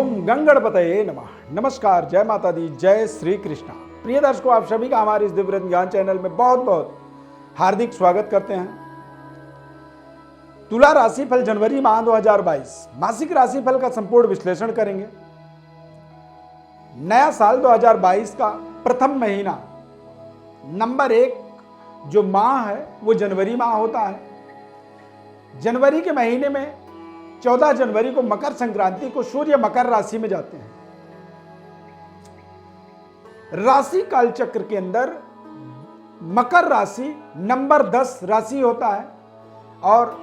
ओम गंगणपतये नमः। नमस्कार, जय माता दी, जय श्री कृष्णा। प्रिय दर्शकों, आप सभी का हमारे इस दिव्य ज्ञान चैनल में बहुत बहुत हार्दिक स्वागत करते हैं। तुला राशिफल जनवरी माह 2022 मासिक राशिफल का संपूर्ण विश्लेषण करेंगे। नया साल 2022 का प्रथम महीना नंबर 1 जो माह है वो जनवरी माह होता है। जनवरी के महीने में 14 जनवरी को मकर संक्रांति को सूर्य मकर राशि में जाते हैं। राशि काल चक्र के अंदर मकर राशि नंबर 10 राशि होता है और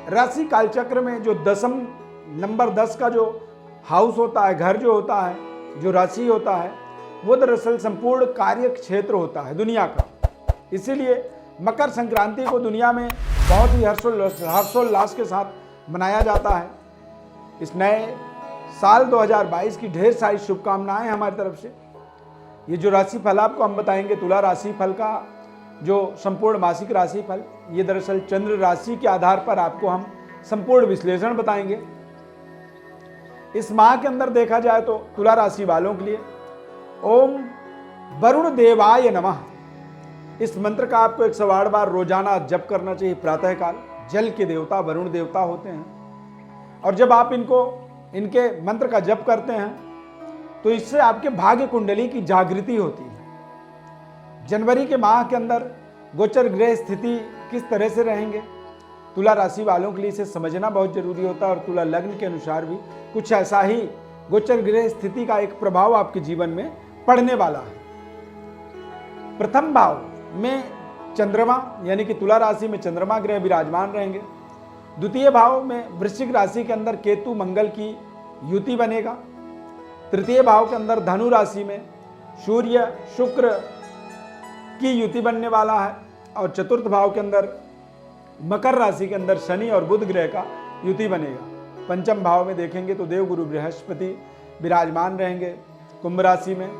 राशि काल चक्र में जो दशम नंबर 10 का जो हाउस होता है, घर जो होता है, जो राशि होता है, वो दरअसल संपूर्ण कार्य क्षेत्र होता है दुनिया का। इसीलिए मकर संक्रांति को दुनिया में बहुत ही हर्षोल्लास के साथ मनाया जाता है। इस नए साल 2022 की ढेर सारी शुभकामनाएं हमारी तरफ से। ये जो राशिफल आपको हम बताएंगे, तुला राशिफल का जो संपूर्ण मासिक राशिफल, ये दरअसल चंद्र राशि के आधार पर आपको हम संपूर्ण विश्लेषण बताएंगे। इस माह के अंदर देखा जाए तो तुला राशि वालों के लिए ओम वरुण देवाय नमः, इस मंत्र का आपको 108 बार रोजाना जप करना चाहिए प्रातःकाल। जल के देवता वरुण देवता होते हैं और जब आप इनके मंत्र का जप करते हैं तो इससे आपके भाग्य कुंडली की जागृति होती है। जनवरी के माह के अंदर गोचर ग्रह स्थिति किस तरह से रहेंगे, तुला राशि वालों के लिए इसे समझना बहुत जरूरी होता है और तुला लग्न के अनुसार भी कुछ ऐसा ही गोचर ग्रह स्थिति का एक प्रभाव आपके जीवन में पड़ने वाला है। प्रथम भाव में चंद्रमा यानी कि तुला राशि में चंद्रमा ग्रह विराजमान रहेंगे। द्वितीय भाव में वृश्चिक राशि के अंदर केतु मंगल की युति बनेगा। तृतीय भाव के अंदर धनु राशि में सूर्य शुक्र की युति बनने वाला है और चतुर्थ भाव के अंदर मकर राशि के अंदर शनि और बुध ग्रह का युति बनेगा। पंचम भाव में देखेंगे तो देवगुरु बृहस्पति विराजमान रहेंगे कुंभ राशि में।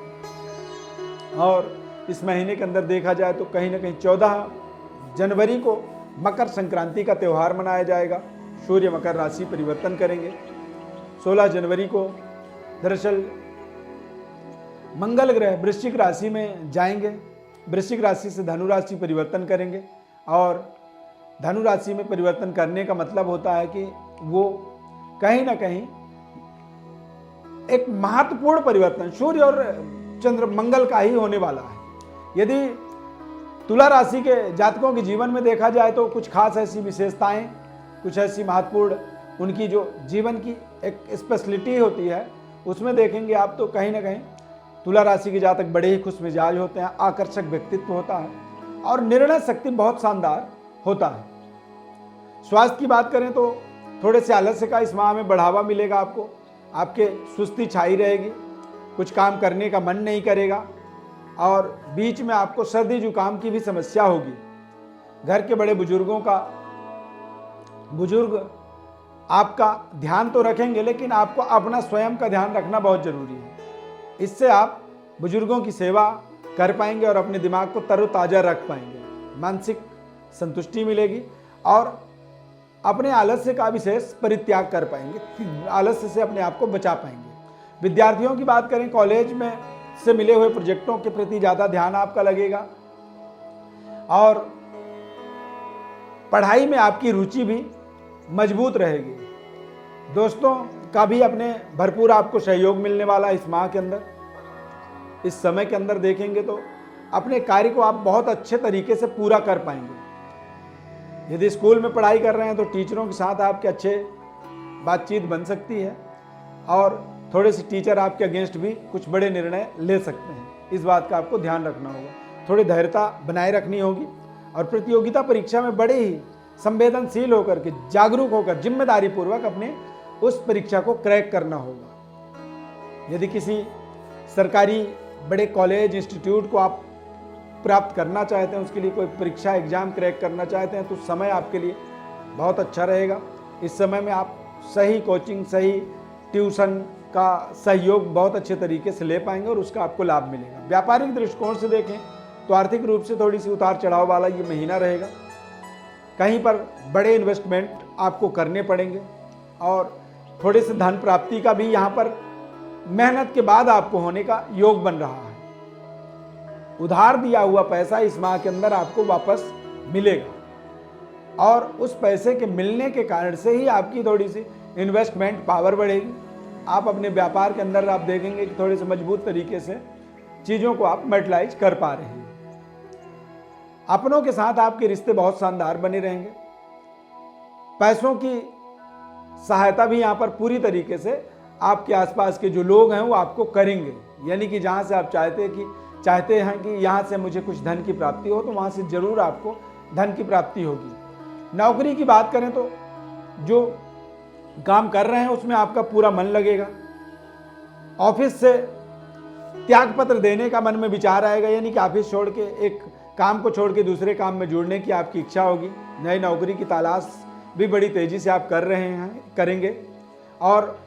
और इस महीने के अंदर देखा जाए तो कहीं ना कहीं 14 जनवरी को मकर संक्रांति का त्यौहार मनाया जाएगा। सूर्य मकर राशि परिवर्तन करेंगे। 16 जनवरी को दरअसल मंगल ग्रह वृश्चिक राशि में जाएंगे। वृश्चिक राशि से धनु राशि परिवर्तन करेंगे और धनु राशि में परिवर्तन करने का मतलब होता है कि वो कहीं ना कहीं एक महत्वपूर्ण परिवर्तन सूर्य और चंद्र मंगल का ही होने वाला है। यदि तुला राशि के जातकों के जीवन में देखा जाए तो कुछ खास ऐसी विशेषताएं, कुछ ऐसी महत्वपूर्ण उनकी जो जीवन की एक स्पेशलिटी होती है, उसमें देखेंगे आप तो कहीं ना कहीं तुला राशि के जातक बड़े ही खुश मिजाज होते हैं, आकर्षक व्यक्तित्व होता है और निर्णय शक्ति बहुत शानदार होता है। स्वास्थ्य की बात करें तो थोड़े से आलस्य का इस माह में बढ़ावा मिलेगा आपको। आपके सुस्ती छाई रहेगी, कुछ काम करने का मन नहीं करेगा और बीच में आपको सर्दी जुकाम की भी समस्या होगी। घर के बड़े बुजुर्ग आपका ध्यान तो रखेंगे, लेकिन आपको अपना स्वयं का ध्यान रखना बहुत जरूरी है। इससे आप बुजुर्गों की सेवा कर पाएंगे और अपने दिमाग को तरोताजा रख पाएंगे। मानसिक संतुष्टि मिलेगी और अपने आलस्य का विशेष परित्याग कर पाएंगे, आलस्य से अपने आप को बचा पाएंगे। विद्यार्थियों की बात करें, कॉलेज में से मिले हुए प्रोजेक्टों के प्रति ज़्यादा ध्यान आपका लगेगा और पढ़ाई में आपकी रुचि भी मजबूत रहेगी। दोस्तों का भी अपने भरपूर आपको सहयोग मिलने वाला इस माह के अंदर। इस समय के अंदर देखेंगे तो अपने कार्य को आप बहुत अच्छे तरीके से पूरा कर पाएंगे। यदि स्कूल में पढ़ाई कर रहे हैं तो टीचरों के साथ आपके अच्छे बातचीत बन सकती है और थोड़े से टीचर आपके अगेंस्ट भी कुछ बड़े निर्णय ले सकते हैं। इस बात का आपको ध्यान रखना होगा। थोड़ी धैर्यता बनाए रखनी होगी और प्रतियोगिता परीक्षा में बड़े ही संवेदनशील होकर के, जागरूक होकर, जिम्मेदारी पूर्वक अपने उस परीक्षा को क्रैक करना होगा। यदि किसी सरकारी बड़े कॉलेज इंस्टीट्यूट को आप प्राप्त करना चाहते हैं, उसके लिए कोई परीक्षा एग्जाम क्रैक करना चाहते हैं, तो समय आपके लिए बहुत अच्छा रहेगा। इस समय में आप सही कोचिंग, सही ट्यूशन का सहयोग बहुत अच्छे तरीके से ले पाएंगे और उसका आपको लाभ मिलेगा। व्यापारिक दृष्टिकोण से देखें तो आर्थिक रूप से थोड़ी सी उतार चढ़ाव वाला ये महीना रहेगा। कहीं पर बड़े इन्वेस्टमेंट आपको करने पड़ेंगे और थोड़े से धन प्राप्ति का भी यहाँ पर मेहनत के बाद आपको होने का योग बन रहा है। उधार दिया हुआ पैसा इस माह के अंदर आपको वापस मिलेगा और उस पैसे के मिलने के कारण से ही आपकी थोड़ी सी इन्वेस्टमेंट पावर बढ़ेगी। आप अपने व्यापार के अंदर आप देखेंगे कि थोड़े से मजबूत तरीके से चीज़ों को आप मैटलाइज कर पा रहे हैं। अपनों के साथ आपके रिश्ते बहुत शानदार बने रहेंगे। पैसों की सहायता भी यहाँ पर पूरी तरीके से आपके आसपास के जो लोग हैं वो आपको करेंगे, यानी कि जहाँ से आप चाहते हैं कि यहाँ से मुझे कुछ धन की प्राप्ति हो, तो वहाँ से जरूर आपको धन की प्राप्ति होगी। नौकरी की बात करें तो जो काम कर रहे हैं उसमें आपका पूरा मन लगेगा। ऑफिस से त्याग पत्र देने का मन में विचार आएगा, यानी कि ऑफिस छोड़ के एक काम को छोड़ के दूसरे काम में जुड़ने की आपकी इच्छा होगी। नई नौकरी की तलाश भी बड़ी तेजी से आप करेंगे और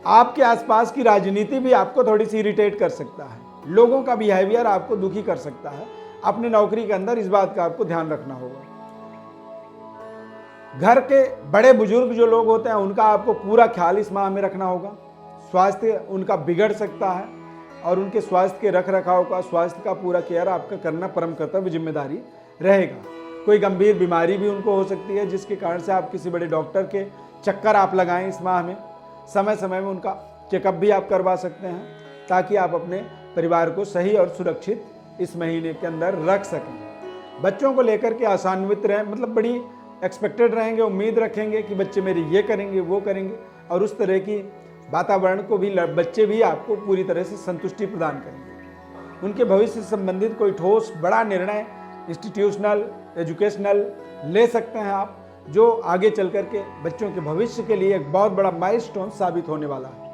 आपके आसपास की राजनीति भी आपको थोड़ी सी इरिटेट कर सकता है। लोगों का बिहेवियर आपको दुखी कर सकता है। अपने नौकरी के अंदर इस बात का आपको ध्यान रखना होगा। घर के बड़े बुजुर्ग जो लोग होते हैं उनका आपको पूरा ख्याल इस माह में रखना होगा। स्वास्थ्य उनका बिगड़ सकता है और उनके स्वास्थ्य के रख रखाव का, स्वास्थ्य का पूरा केयर आपका करना परम कर्तव्य जिम्मेदारी रहेगा। कोई गंभीर बीमारी भी उनको हो सकती है जिसके कारण से आप किसी बड़े डॉक्टर के चक्कर आप लगाएं इस माह में। समय समय में उनका चेकअप भी आप करवा सकते हैं ताकि आप अपने परिवार को सही और सुरक्षित इस महीने के अंदर रख सकें। बच्चों को लेकर के आशान्वित रहें, मतलब बड़ी एक्सपेक्टेड रहेंगे, उम्मीद रखेंगे कि बच्चे मेरे ये करेंगे वो करेंगे, और उस तरह की वातावरण को भी बच्चे भी आपको पूरी तरह से संतुष्टि प्रदान करेंगे। उनके भविष्य से संबंधित कोई ठोस बड़ा निर्णय इंस्टीट्यूशनल एजुकेशनल ले सकते हैं आप, जो आगे चल कर के बच्चों के भविष्य के लिए एक बहुत बड़ा माइलस्टोन साबित होने वाला है।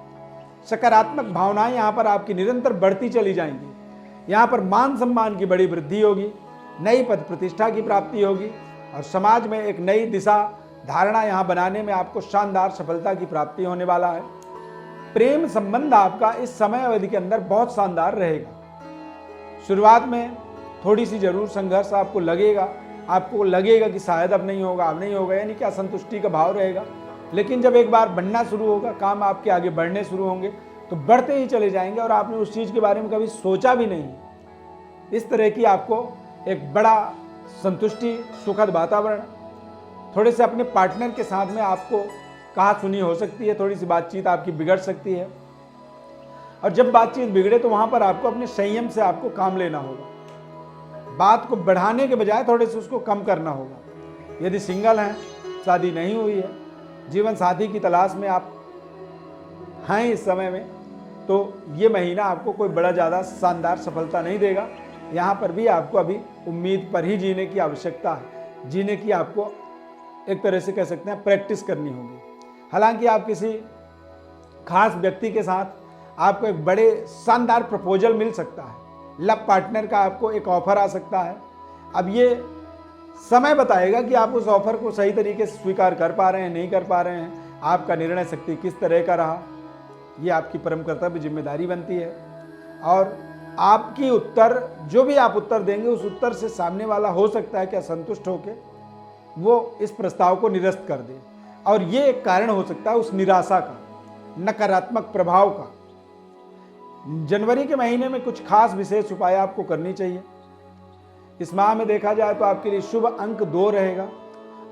सकारात्मक भावनाएं यहाँ पर आपकी निरंतर बढ़ती चली जाएंगी। यहाँ पर मान सम्मान की बड़ी वृद्धि होगी, नई पद प्रतिष्ठा की प्राप्ति होगी और समाज में एक नई दिशा धारणा यहाँ बनाने में आपको शानदार सफलता की प्राप्ति होने वाला है। प्रेम संबंध आपका इस समय अवधि के अंदर बहुत शानदार रहेगा। शुरुआत में थोड़ी सी जरूर संघर्ष आपको लगेगा कि शायद अब नहीं होगा, यानी कि असंतुष्टि का भाव रहेगा। लेकिन जब एक बार बनना शुरू होगा, काम आपके आगे बढ़ने शुरू होंगे तो बढ़ते ही चले जाएंगे और आपने उस चीज़ के बारे में कभी सोचा भी नहीं। इस तरह की आपको एक बड़ा संतुष्टि सुखद वातावरण, थोड़े से अपने पार्टनर के साथ में आपको कहा सुनी हो सकती है, थोड़ी सी बातचीत आपकी बिगड़ सकती है और जब बातचीत बिगड़े तो वहाँ पर आपको अपने संयम से आपको काम लेना होगा। बात को बढ़ाने के बजाय थोड़े से उसको कम करना होगा। यदि सिंगल हैं, शादी नहीं हुई है, जीवन साथी की तलाश में आप हैं इस समय में, तो ये महीना आपको कोई बड़ा ज़्यादा शानदार सफलता नहीं देगा। यहाँ पर भी आपको अभी उम्मीद पर ही जीने की आवश्यकता है। जीने की आपको एक तरह से कह सकते हैं प्रैक्टिस करनी होगी। हालांकि आप किसी खास व्यक्ति के साथ आपको एक बड़े शानदार प्रपोजल मिल सकता है, लव पार्टनर का आपको एक ऑफर आ सकता है। अब ये समय बताएगा कि आप उस ऑफर को सही तरीके से स्वीकार कर पा रहे हैं, नहीं कर पा रहे हैं। आपका निर्णय शक्ति किस तरह का रहा, ये आपकी परम कर्तव्य जिम्मेदारी बनती है। और आपकी उत्तर, जो भी आप उत्तर देंगे, उस उत्तर से सामने वाला हो सकता है कि असंतुष्ट होकर वो इस प्रस्ताव को निरस्त कर दे और ये एक कारण हो सकता है उस निराशा का, नकारात्मक प्रभाव का। जनवरी के महीने में कुछ खास विशेष उपाय आपको करनी चाहिए। इस माह में देखा जाए तो आपके लिए शुभ अंक 2 रहेगा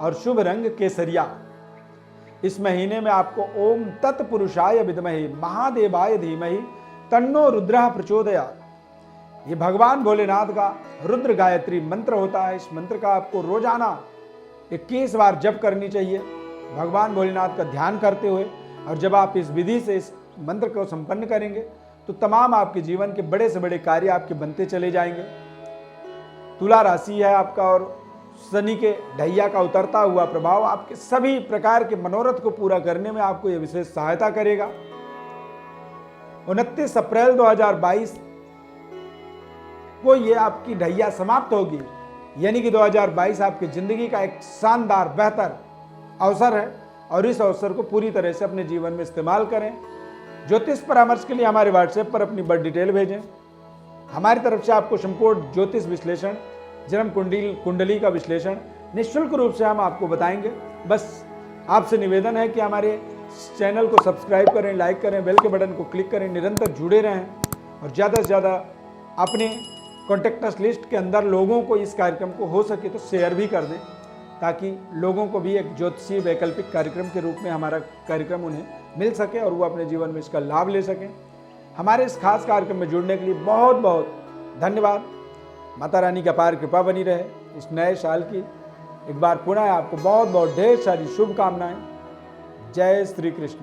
और शुभ रंग केसरिया। इस महीने में आपको ओम तत्पुरुषाय विद्महे महादेवाय धीमहि तन्नो रुद्रः प्रचोदयात्, ये भगवान भोलेनाथ का रुद्र गायत्री मंत्र होता है। इस मंत्र का आपको रोजाना 21 बार जप करनी चाहिए भगवान भोलेनाथ का ध्यान करते हुए। और जब आप इस विधि से इस मंत्र को संपन्न करेंगे तो तमाम आपके जीवन के बड़े से बड़े कार्य आपके बनते चले जाएंगे। तुला राशि है आपका और शनि के ढैया का उतरता हुआ प्रभाव आपके सभी प्रकार के मनोरथ को पूरा करने में आपको यह विशेष सहायता करेगा। 29 अप्रैल 2022 को ये आपकी ढैया समाप्त होगी, यानी कि 2022 आपकी जिंदगी का एक शानदार बेहतर अवसर है और इस अवसर को पूरी तरह से अपने जीवन में इस्तेमाल करें। ज्योतिष परामर्श के लिए हमारे व्हाट्सएप पर अपनी बर्थ डिटेल भेजें। हमारी तरफ से आपको संपूर्ण ज्योतिष विश्लेषण, जन्म कुंडली का विश्लेषण निःशुल्क रूप से हम आपको बताएंगे। बस आपसे निवेदन है कि हमारे चैनल को सब्सक्राइब करें, लाइक करें, बेल के बटन को क्लिक करें, निरंतर जुड़े रहें और ज़्यादा से ज़्यादा अपने कॉन्टेक्टस लिस्ट के अंदर लोगों को इस कार्यक्रम को हो सके तो शेयर भी कर दें, ताकि लोगों को भी एक ज्योतिषीय वैकल्पिक कार्यक्रम के रूप में हमारा कार्यक्रम उन्हें मिल सके और वो अपने जीवन में इसका लाभ ले सकें। हमारे इस खास कार्यक्रम में जुड़ने के लिए बहुत बहुत धन्यवाद। माता रानी की अपार कृपा बनी रहे। इस नए साल की एक बार पुनः आपको बहुत बहुत ढेर सारी शुभकामनाएं। जय श्री कृष्ण।